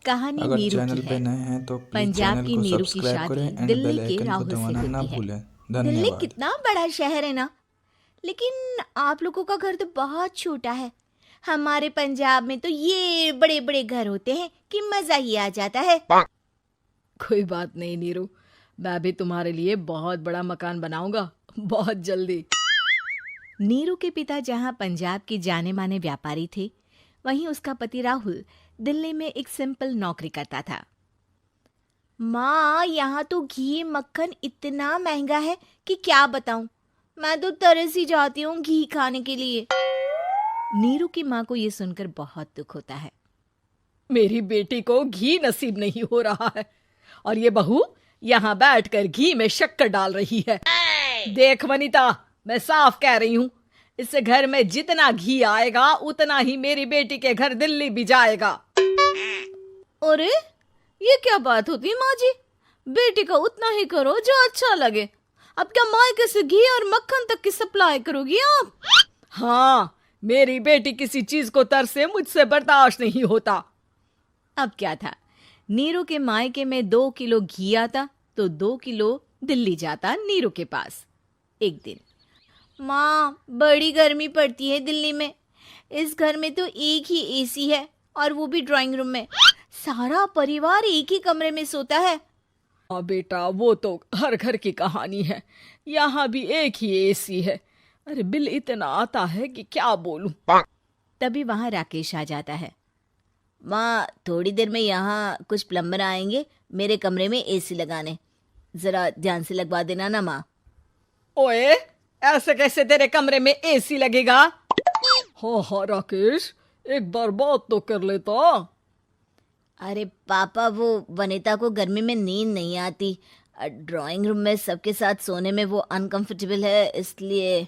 कहानी अगर नीरू की चैनल पे है। नए हैं तो प्लीज पंजाब चैनल की को नीरू की सब्सक्राइब शादी करें एंड दिल्ली बेल के आइकन को राहुल से दबाना ना होती है। भूलें। दिल्ली धन्यवाद। कितना बड़ा शहर है ना, लेकिन आप लोगों का घर तो बहुत छोटा है। हमारे पंजाब में तो ये बड़े बड़े घर होते हैं कि मजा ही आ जाता है। कोई बात नहीं नीरू, मैं भी तुम्हारे लिए बहुत बड़ा मकान बनाऊंगा बहुत जल्दी। नीरू के पिता जहाँ पंजाब के जाने माने व्यापारी थे, वहीं उसका पति राहुल दिल्ली में एक सिंपल नौकरी करता था। माँ, यहाँ तो घी मक्खन इतना महंगा है कि क्या बताऊं। मैं तो तरस ही जाती हूँ घी खाने के लिए। नीरू की माँ को ये सुनकर बहुत दुख होता है। मेरी बेटी को घी नसीब नहीं हो रहा है और ये बहू यहाँ बैठकर घी में शक्कर डाल रही है। देख वनिता, मैं साफ कह रही हूँ, इस घर में जितना घी आएगा उतना ही मेरी बेटी के घर दिल्ली भी जाएगा। अरे, ये क्या बात होती है माँ जी? बेटी का उतना ही करो जो अच्छा लगे। अब क्या मायके से घी और मक्खन तक की सप्लाई करोगी आप? हाँ, मेरी बेटी किसी चीज को तरसे मुझसे बर्दाश्त नहीं होता। अब क्या था, नीरू के मायके में 2 किलो घी आता तो 2 किलो दिल्ली जाता नीरू के पास। एक दिन, माँ, बड़ी गर्मी पड़ती है दिल्ली में। इस घर में तो एक ही एसी है और वो भी ड्राइंग रूम में। सारा परिवार एक ही कमरे में सोता है। हाँ बेटा, वो तो हर घर की कहानी है। यहाँ भी एक ही एसी है। अरे बिल इतना आता है कि क्या बोलूं। तभी वहां राकेश आ जाता है। माँ, थोड़ी देर में यहाँ कुछ प्लम्बर आएंगे मेरे कमरे में एसी लगाने। जरा ध्यान से लगवा देना ना माँ। ओए, ऐसे कैसे तेरे कमरे में एसी लगेगा? हाँ राकेश, एक बार बात तो कर लेता। अरे पापा, वो वनिता को गर्मी में नींद नहीं आती। ड्राइंग रूम में सबके साथ सोने में वो अनकंफर्टेबल है, इसलिए।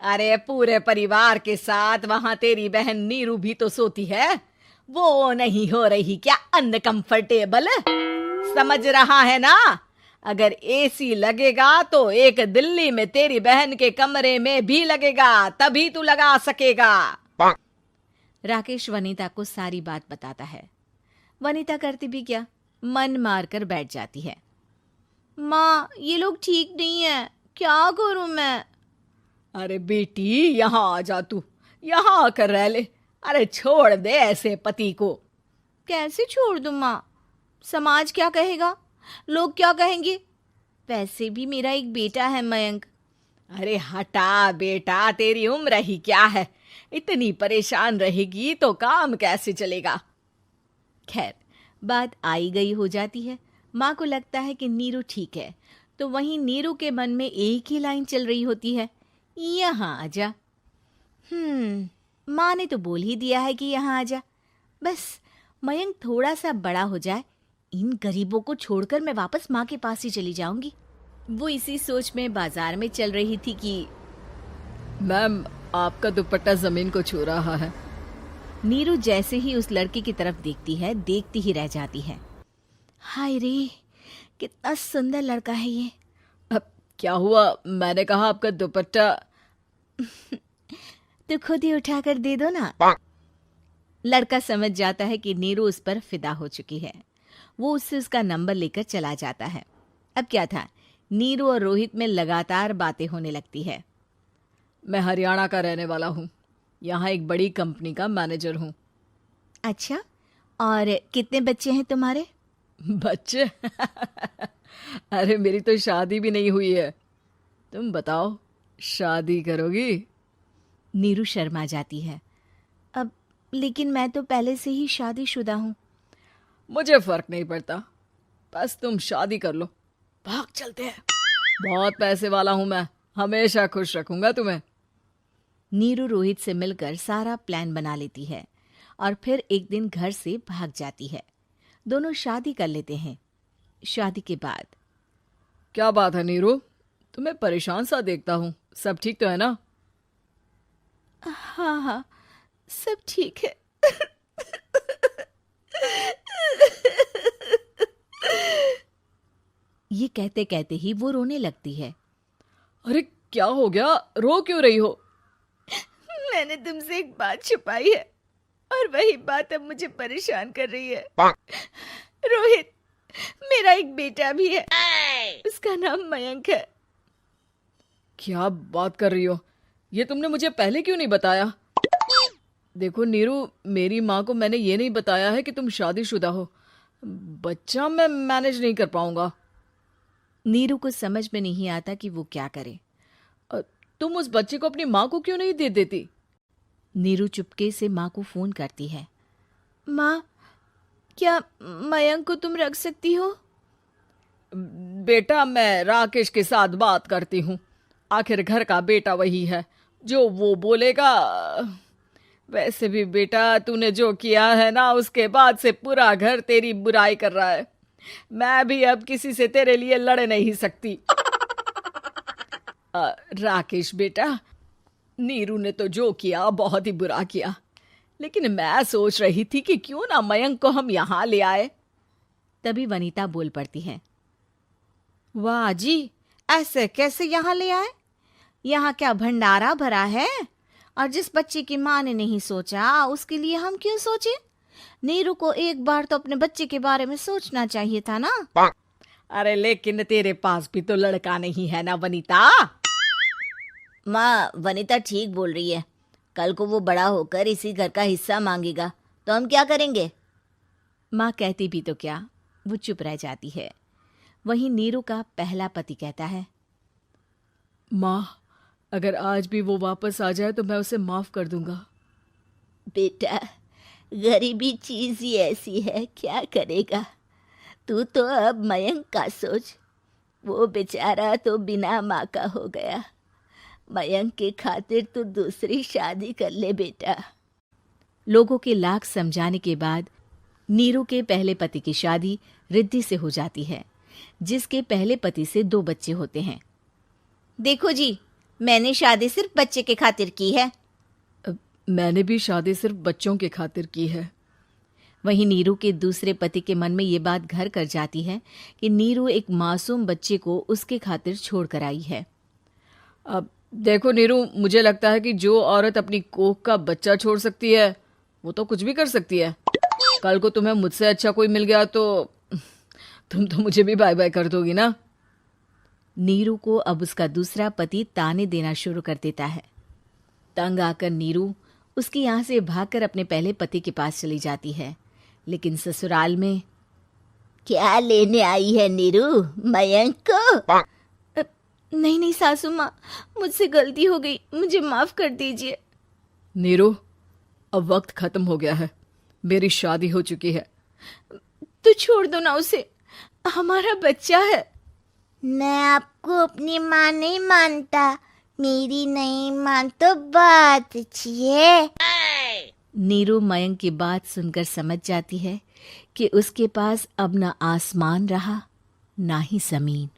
अरे पूरे परिवार के साथ वहां तेरी बहन नीरू भी तो सोती है। वो नहीं हो रही क्या अनकंफर्टेबल? समझ रहा है ना? अगर एसी लगेगा तो एक दिल्ली में तेरी बहन के कमरे में भी लगेगा, तभी तू लगा सकेगा। राकेश वनिता को सारी बात बताता है। वनिता करती भी क्या, मन मार कर बैठ जाती है। माँ, ये लोग ठीक नहीं है, क्या करूं मैं? अरे बेटी, यहाँ आ जा, तू यहाँ आकर रह ले। अरे छोड़ दे ऐसे पति को। कैसे छोड़ दूं माँ? समाज क्या कहेगा, लोग क्या कहेंगे? वैसे भी मेरा एक बेटा है मयंक। अरे हटा बेटा, तेरी उम्र ही क्या है, इतनी परेशान रहेगी तो काम कैसे चलेगा। खैर, बात आई गई हो जाती है। माँ को लगता है कि नीरू ठीक है, तो वहीं नीरू के मन में एक ही लाइन चल रही होती है, यहाँ आजा। माँ ने तो बोल ही दिया है कि यहाँ आजा। बस मयंक थोड़ा सा बड़ा हो जाए, इन गरीबों को छोड़कर मैं वापस माँ के पास ही चली जाऊंगी। वो इसी सोच में बाजार में चल रही थी कि मैम, आपका दुपट्टा जमीन को छू रहा है। नीरू जैसे ही उस लड़की की तरफ देखती है, देखती ही रह जाती है। हाय रे, कितना सुंदर लड़का है ये। अब क्या हुआ? मैंने कहा आपका दुपट्टा। तो खुद ही उठाकर दे दो ना। लड़का समझ जाता है कि नीरू उस पर फिदा हो चुकी है। वो उससे उसका नंबर लेकर चला जाता है। अब क्या था, नीरू और रोहित में लगातार बातें होने लगती है। मैं हरियाणा का रहने वाला हूँ, यहाँ एक बड़ी कंपनी का मैनेजर हूँ। अच्छा, और कितने बच्चे हैं तुम्हारे? बच्चे? अरे मेरी तो शादी भी नहीं हुई है। तुम बताओ, शादी करोगी? नीरू शर्मा जाती है। अब लेकिन मैं तो पहले से ही शादीशुदा हूँ। मुझे फर्क नहीं पड़ता, बस तुम शादी कर लो, भाग चलते हैं। बहुत पैसे वाला हूं मैं, हमेशा खुश रखूंगा तुम्हें। नीरू रोहित से मिलकर सारा प्लान बना लेती है और फिर एक दिन घर से भाग जाती है। दोनों शादी कर लेते हैं। शादी के बाद, क्या बात है नीरू, तुम्हें परेशान सा देखता हूँ, सब ठीक तो है ना? हाँ हाँ, सब ठीक है। ये कहते कहते ही वो रोने लगती है। अरे क्या हो गया, रो क्यों रही हो? मैंने तुमसे एक बात छुपाई है। और वही बात अब मुझे परेशान कर रही है। रोहित, मेरा एक बेटा भी है, उसका नाम मयंक है। क्या बात कर रही हो? ये तुमने मुझे पहले क्यों नहीं बताया? देखो नीरू, मेरी माँ को मैंने ये नहीं बताया है कि तुम शादीशुदा हो। बच्चा मैं मैनेज नहीं कर पाऊंगा। नीरू को समझ में नहीं आता कि वो क्या करे। तुम उस बच्चे को अपनी माँ को क्यों नहीं दे देती? नीरू चुपके से माँ को फोन करती है। माँ, क्या मयंक को तुम रख सकती हो? बेटा, मैं राकेश के साथ बात करती हूँ। आखिर घर का बेटा वही है, जो वो बोलेगा। वैसे भी बेटा, तूने जो किया है ना, उसके बाद से पूरा घर तेरी बुराई कर रहा है। मैं भी अब किसी से तेरे लिए लड़ नहीं सकती। राकेश बेटा, नीरू ने तो जो किया बहुत ही बुरा किया, लेकिन मैं सोच रही थी कि क्यों ना मयंक को हम यहाँ ले आए। तभी वनीता बोल पड़ती है। वाह जी, ऐसे कैसे यहाँ ले आए? यहाँ क्या भंडारा भरा है? और जिस बच्चे की माँ ने नहीं सोचा, उसके लिए हम क्यों सोचे? नीरू को एक बार तो अपने बच्चे के बारे में सोचना चाहिए था ना। अरे लेकिन तेरे पास भी तो लड़का नहीं है ना वनीता। माँ, वनीता ठीक बोल रही है। कल को वो बड़ा होकर इसी घर का हिस्सा मांगेगा तो हम क्या करेंगे? माँ कहती भी तो क्या, वो चुप रह जाती है। वहीं नीरू का पहला पति कहता है। माँ, अगर आज भी वो वापस आ जाए तो मैं उसे माफ कर दूंगा। बेटा, गरीबी चीज ही ऐसी है, क्या करेगा। तू तो अब मयंक का सोच। वो बेचारा तो बिना माँ का हो गया। मयंक के खातिर तू दूसरी शादी कर ले बेटा। लोगों के लाख समझाने के बाद नीरू के पहले पति की शादी रिद्धि से हो जाती है, जिसके पहले पति से 2 बच्चे होते हैं। देखो जी, मैंने शादी सिर्फ बच्चे के खातिर की है। मैंने भी शादी सिर्फ बच्चों के खातिर की है। वहीं नीरू के दूसरे पति के मन में ये बात घर कर जाती है कि नीरू एक मासूम बच्चे को उसके खातिर छोड़ कर आई है। अब देखो नीरू, मुझे लगता है कि जो औरत अपनी कोख का बच्चा छोड़ सकती है, वो तो कुछ भी कर सकती है। कल को तुम्हें मुझसे अच्छा कोई मिल गया तो तुम तो मुझे भी बाय बाय कर दोगी ना। नीरू को अब उसका दूसरा पति ताने देना शुरू कर देता है। तंग आकर नीरू उसके यहाँ से भागकर अपने पहले पति के पास चली जाती है, लेकिन ससुराल में क्या लेने आई है नीरू, मयंक को? नहीं नहीं सासू माँ, मुझसे गलती हो गई, मुझे माफ कर दीजिए। नीरू, अब वक्त खत्म हो गया है, मेरी शादी हो चुकी है। तो छोड़ दो ना उसे, हमारा बच्चा है। मैं आपको अपनी माँ नहीं मानता, मेरी नहीं मान तो बात अच्छी है। नीरू मयंक की बात सुनकर समझ जाती है कि उसके पास अब न आसमान रहा ना ही जमीन।